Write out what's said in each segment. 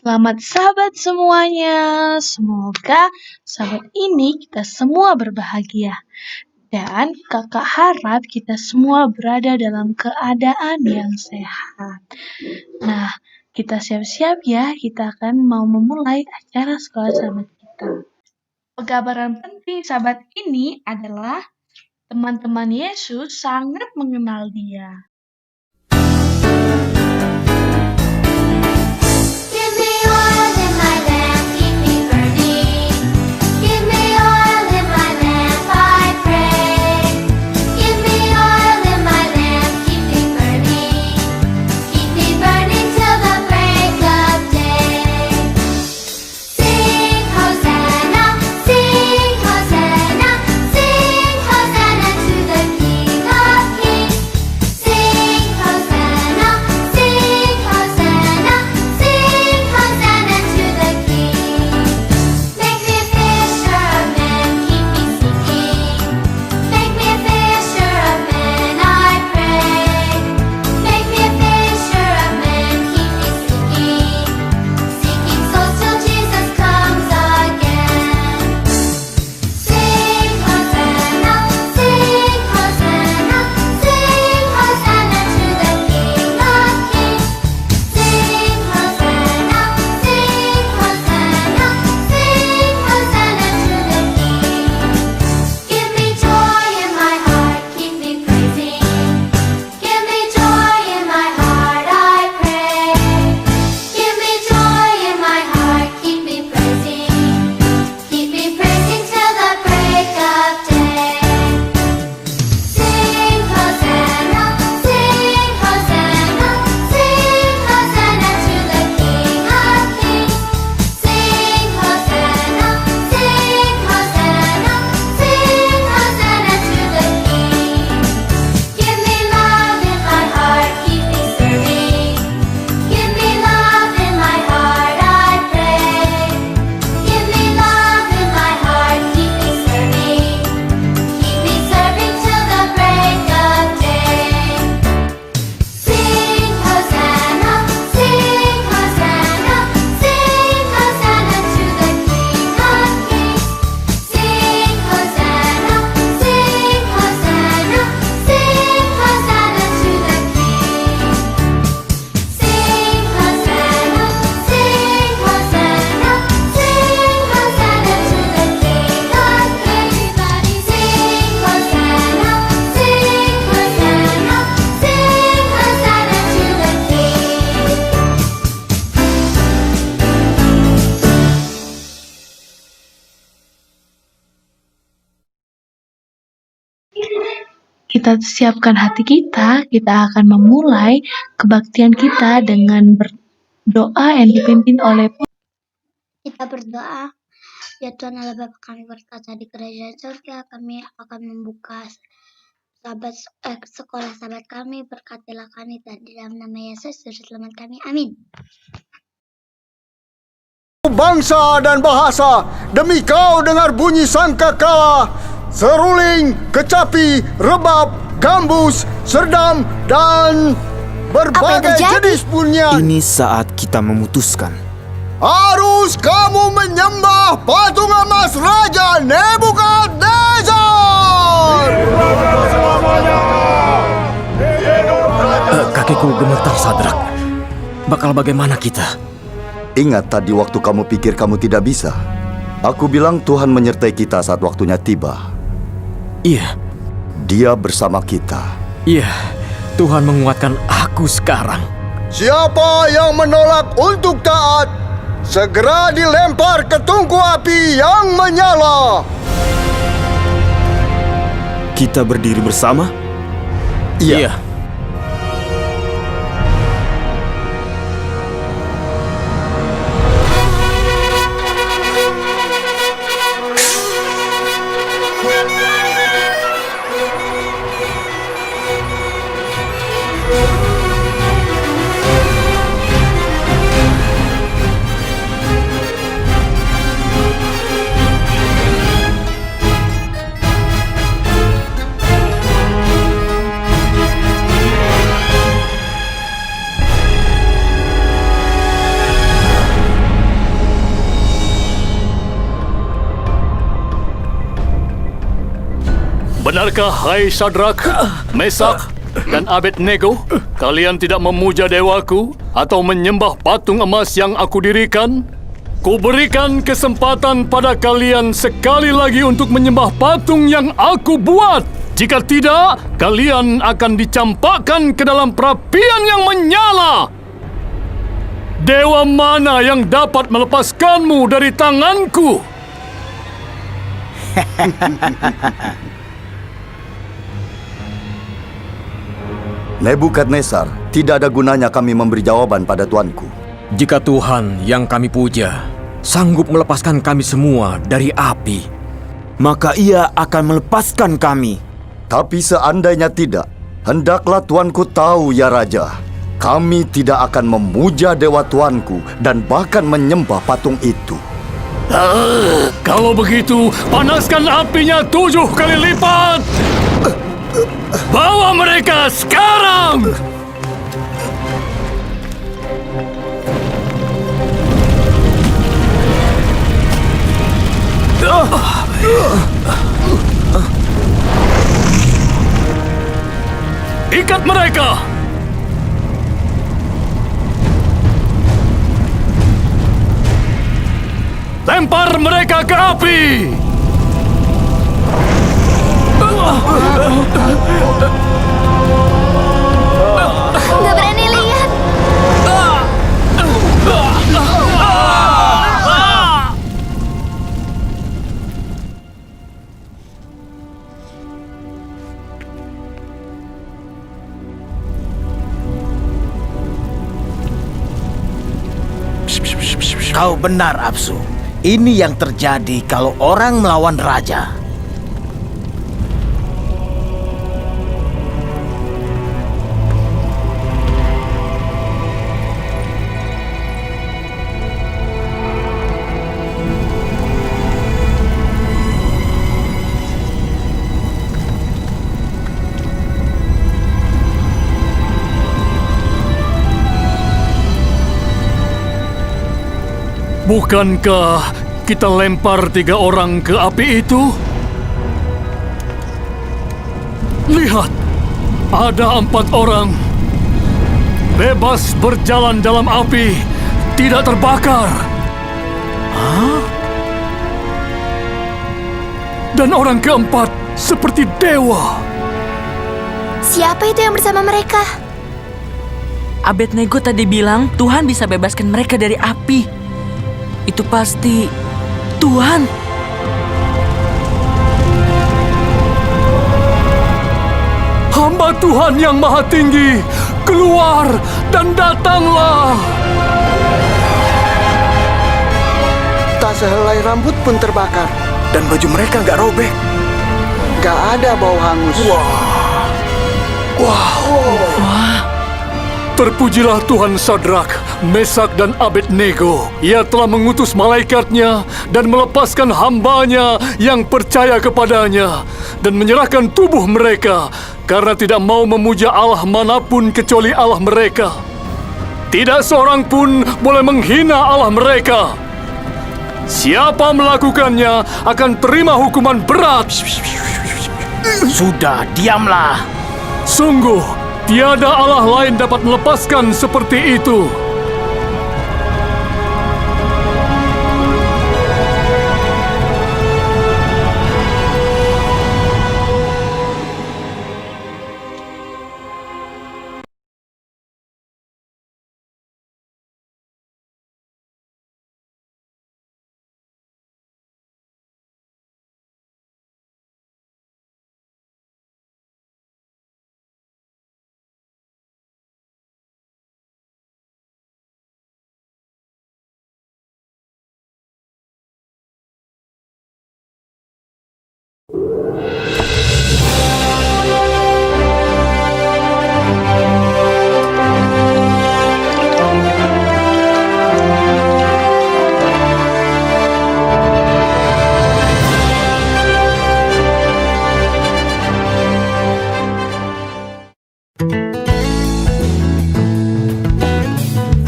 Selamat sahabat semuanya, semoga sahabat ini kita semua berbahagia. Dan kakak harap kita semua berada dalam keadaan yang sehat. Nah, kita siap-siap ya, kita akan mau memulai acara sekolah sahabat kita. Penggambaran penting sahabat ini adalah teman-teman Yesus sangat mengenal Dia. Kita siapkan hati kita akan memulai kebaktian kita dengan berdoa yang dipimpin oleh Kita berdoa. Ya Tuhan Allah Bapa kami berkata di kerajaan surga, kami akan membuka sekolah sahabat kami, berkatilah kami di dalam nama Yesus, Juru Selamat kami, amin. Bangsa dan bahasa, demi kau dengar bunyi sangkakala, seruling, kecapi, rebab, gambus, serdam, dan berbagai jenis bunyian. Ini saat kita memutuskan. Harus kamu menyembah patung emas Raja Nebukadnezar. Kakiku gemetar, Sadrak. Bakal bagaimana kita? Ingat tadi waktu kamu pikir kamu tidak bisa. Aku bilang Tuhan menyertai kita saat waktunya tiba. Iya. Dia bersama kita. Iya, Tuhan menguatkan aku sekarang. Siapa yang menolak untuk taat, segera dilempar ke tungku api yang menyala. Kita berdiri bersama? Iya. Benarkah, hai Sadrak, Mesak, dan Abednego, kalian tidak memuja dewaku atau menyembah patung emas yang aku dirikan? Kuberikan kesempatan pada kalian sekali lagi untuk menyembah patung yang aku buat. Jika tidak, kalian akan dicampakkan ke dalam perapian yang menyala. Dewa mana yang dapat melepaskanmu dari tanganku? Nebukadnezar, tidak ada gunanya kami memberi jawaban pada tuanku. Jika Tuhan yang kami puja sanggup melepaskan kami semua dari api, maka ia akan melepaskan kami. Tapi seandainya tidak, hendaklah tuanku tahu ya Raja, kami tidak akan memuja dewa tuanku dan bahkan menyembah patung itu. Kalau begitu, panaskan apinya 7 kali lipat! Bawa mereka sekarang! Ikat mereka! Lempar mereka ke api! Nggak berani lihat. Kau benar, Apsu. Ini yang terjadi kalau orang melawan raja. Bukankah kita lempar 3 orang ke api itu? Lihat, ada 4 orang bebas berjalan dalam api, tidak terbakar. Hah? Dan orang keempat seperti dewa. Siapa itu yang bersama mereka? Abednego tadi bilang Tuhan bisa bebaskan mereka dari api. Itu pasti Tuhan. Hamba Tuhan yang Maha Tinggi, keluar dan datanglah. Tak sehelai rambut pun terbakar. Dan baju mereka nggak robek. Gak ada bau hangus. Terpujilah Tuhan Sadrak, Mesak, dan Abednego. Ia telah mengutus malaikatnya dan melepaskan hambanya yang percaya kepadanya dan menyerahkan tubuh mereka karena tidak mau memuja Allah manapun kecuali Allah mereka. Tidak seorang pun boleh menghina Allah mereka. Siapa melakukannya akan terima hukuman berat. Sudah, diamlah. Sungguh, tiada Allah lain dapat melepaskan seperti itu.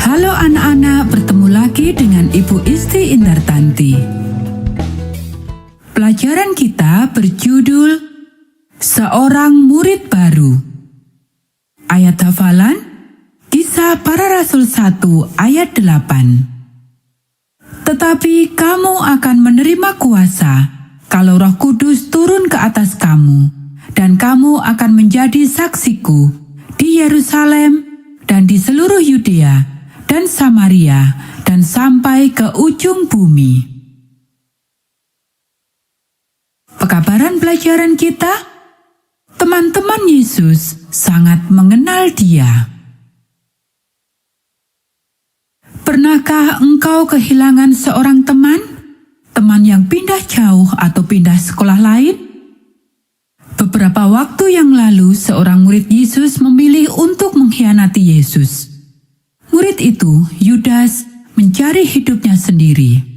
Halo anak-anak, bertemu lagi dengan Ibu Isti Indartanti. Pelajaran kita berjudul Seorang murid baru. Ayat hafalan, Kisah Para Rasul 1 ayat 8. Tetapi kamu akan menerima kuasa kalau Roh Kudus turun ke atas kamu, dan kamu akan menjadi saksiku di Yerusalem dan di seluruh Yudea dan Samaria dan sampai ke ujung bumi. Pekabaran pelajaran kita, teman-teman Yesus sangat mengenal Dia. Pernahkah engkau kehilangan seorang teman? Teman yang pindah jauh atau pindah sekolah lain? Beberapa waktu yang lalu, seorang murid Yesus memilih untuk mengkhianati Yesus. Murid itu, Yudas, mencari hidupnya sendiri.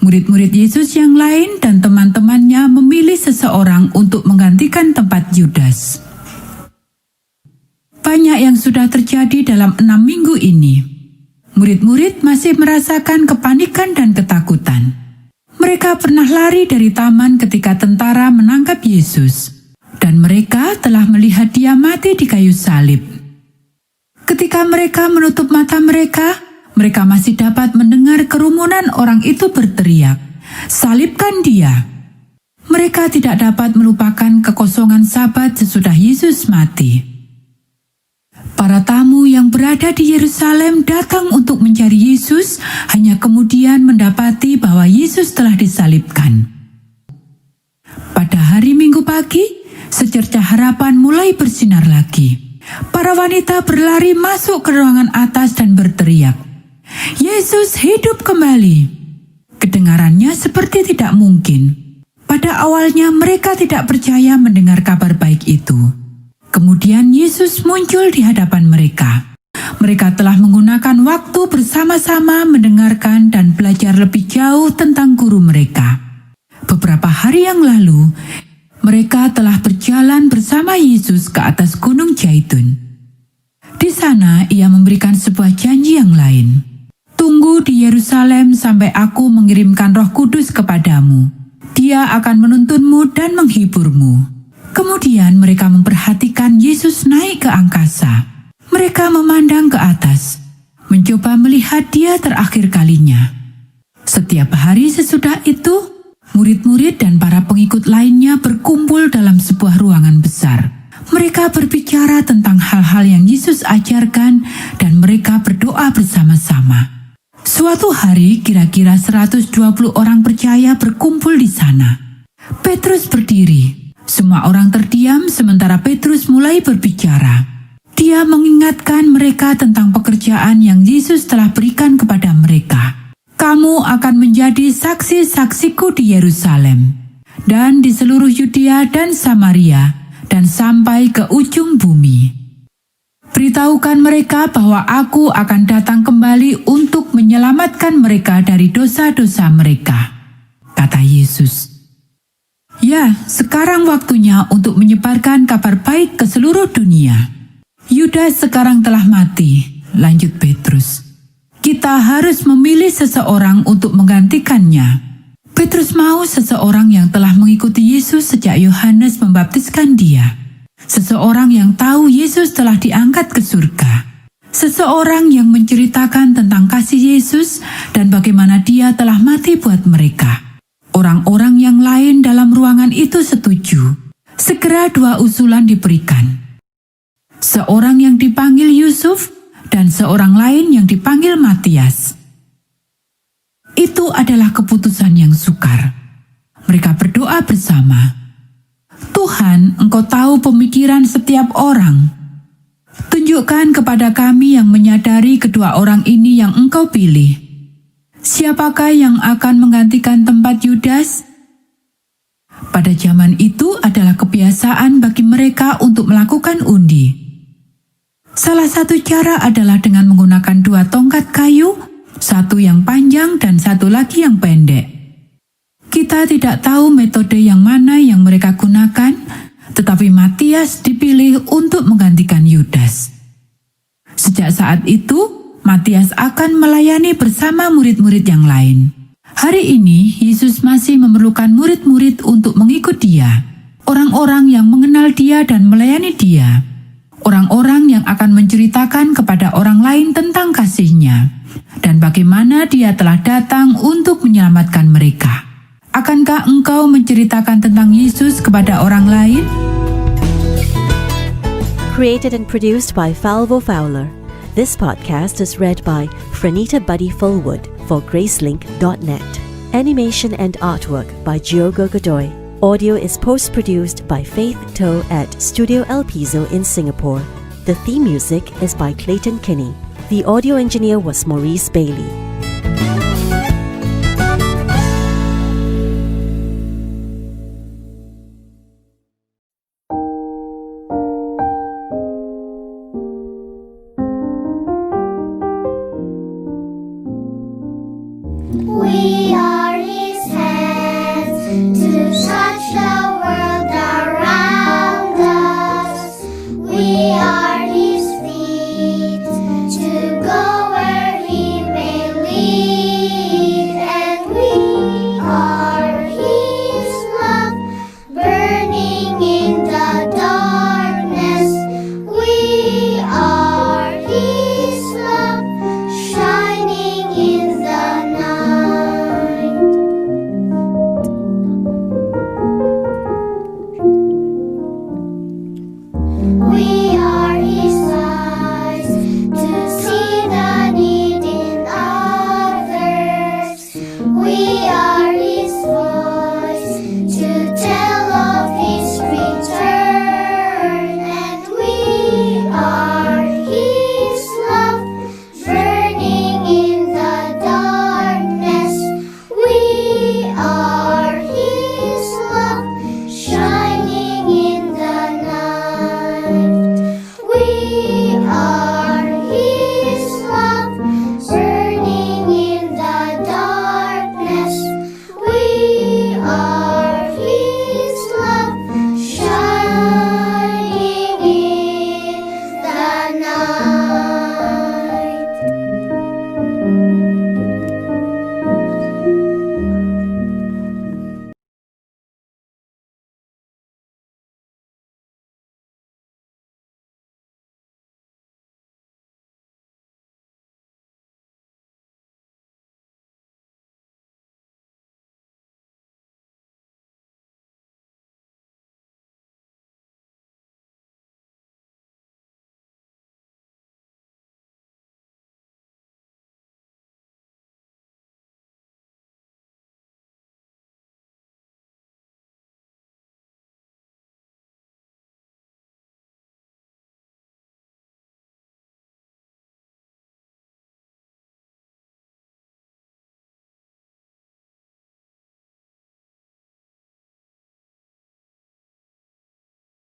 Murid-murid Yesus yang lain dan teman-temannya memilih seseorang untuk menggantikan tempat Yudas. Banyak yang sudah terjadi dalam 6 minggu ini. Murid-murid masih merasakan kepanikan dan ketakutan. Mereka pernah lari dari taman ketika tentara menangkap Yesus, dan mereka telah melihat Dia mati di kayu salib. Ketika mereka menutup mata mereka masih dapat mendengar kerumunan orang itu berteriak, "Salibkan Dia!" Mereka tidak dapat melupakan kekosongan Sabat sesudah Yesus mati. Para tamu yang berada di Yerusalem datang untuk mencari Yesus, hanya kemudian mendapati bahwa Yesus telah disalibkan. Pada hari Minggu pagi, secercah harapan mulai bersinar lagi. Para wanita berlari masuk ke ruangan atas dan berteriak, "Yesus hidup kembali!" Kedengarannya seperti tidak mungkin. Pada awalnya mereka tidak percaya mendengar kabar baik itu. Kemudian Yesus muncul di hadapan mereka. Mereka telah menggunakan waktu bersama-sama mendengarkan dan belajar lebih jauh tentang guru mereka. Beberapa hari yang lalu, mereka telah berjalan bersama Yesus ke atas Gunung Zaitun. Di sana ia memberikan sebuah janji yang lain. "Tunggu di Yerusalem sampai aku mengirimkan Roh Kudus kepadamu. Dia akan menuntunmu dan menghiburmu." Kemudian mereka memperhatikan Yesus naik ke angkasa. Mereka memandang ke atas, mencoba melihat Dia terakhir kalinya. Setiap hari sesudah itu, murid-murid dan para pengikut lainnya berkumpul dalam sebuah ruangan besar. Mereka berbicara tentang hal-hal yang Yesus ajarkan dan mereka berdoa bersama-sama. Suatu hari, kira-kira 120 orang percaya berkumpul di sana. Petrus berdiri. Semua orang terdiam sementara Petrus mulai berbicara. Dia mengingatkan mereka tentang pekerjaan yang Yesus telah berikan kepada mereka. "Kamu akan menjadi saksi-saksiku di Yerusalem, dan di seluruh Yudea dan Samaria, dan sampai ke ujung bumi. Beritahukan mereka bahwa aku akan datang kembali untuk menyelamatkan mereka dari dosa-dosa mereka," kata Yesus. "Ya, sekarang waktunya untuk menyebarkan kabar baik ke seluruh dunia. Yudas sekarang telah mati," lanjut Petrus. "Kita harus memilih seseorang untuk menggantikannya." Petrus mau seseorang yang telah mengikuti Yesus sejak Yohanes membaptiskan dia. Seseorang yang tahu Yesus telah diangkat ke surga. Seseorang yang menceritakan tentang kasih Yesus dan bagaimana Dia telah mati buat mereka. Orang-orang yang lain dalam ruangan itu setuju. Segera 2 usulan diberikan. Seorang yang dipanggil Yusuf dan seorang lain yang dipanggil Matias. Itu adalah keputusan yang sukar. Mereka berdoa bersama. "Tuhan, Engkau tahu pemikiran setiap orang. Tunjukkan kepada kami yang menyadari kedua orang ini yang Engkau pilih. Siapakah yang akan menggantikan tempat Yudas?" Pada zaman itu adalah kebiasaan bagi mereka untuk melakukan undi. Salah satu cara adalah dengan menggunakan 2 tongkat kayu, satu yang panjang dan satu lagi yang pendek. Kita tidak tahu metode yang mana yang mereka gunakan, tetapi Matias dipilih untuk menggantikan Yudas. Sejak saat itu, Matias akan melayani bersama murid-murid yang lain. Hari ini, Yesus masih memerlukan murid-murid untuk mengikut Dia. orang-orang yang mengenal Dia dan melayani Dia, orang-orang yang akan menceritakan kepada orang lain tentang kasih-Nya dan bagaimana Dia telah datang untuk menyelamatkan mereka. Akankah engkau menceritakan tentang Yesus kepada orang lain? Created and produced by Falvo Fowler. This podcast is read by Franita Buddy Fullwood for Gracelink.net. Animation and artwork by Giogo Godoy. Audio is post-produced by Faith To at Studio El Piso in Singapore. The theme music is by Clayton Kinney. The audio engineer was Maurice Bailey. We are His hands to touch the world around us. We are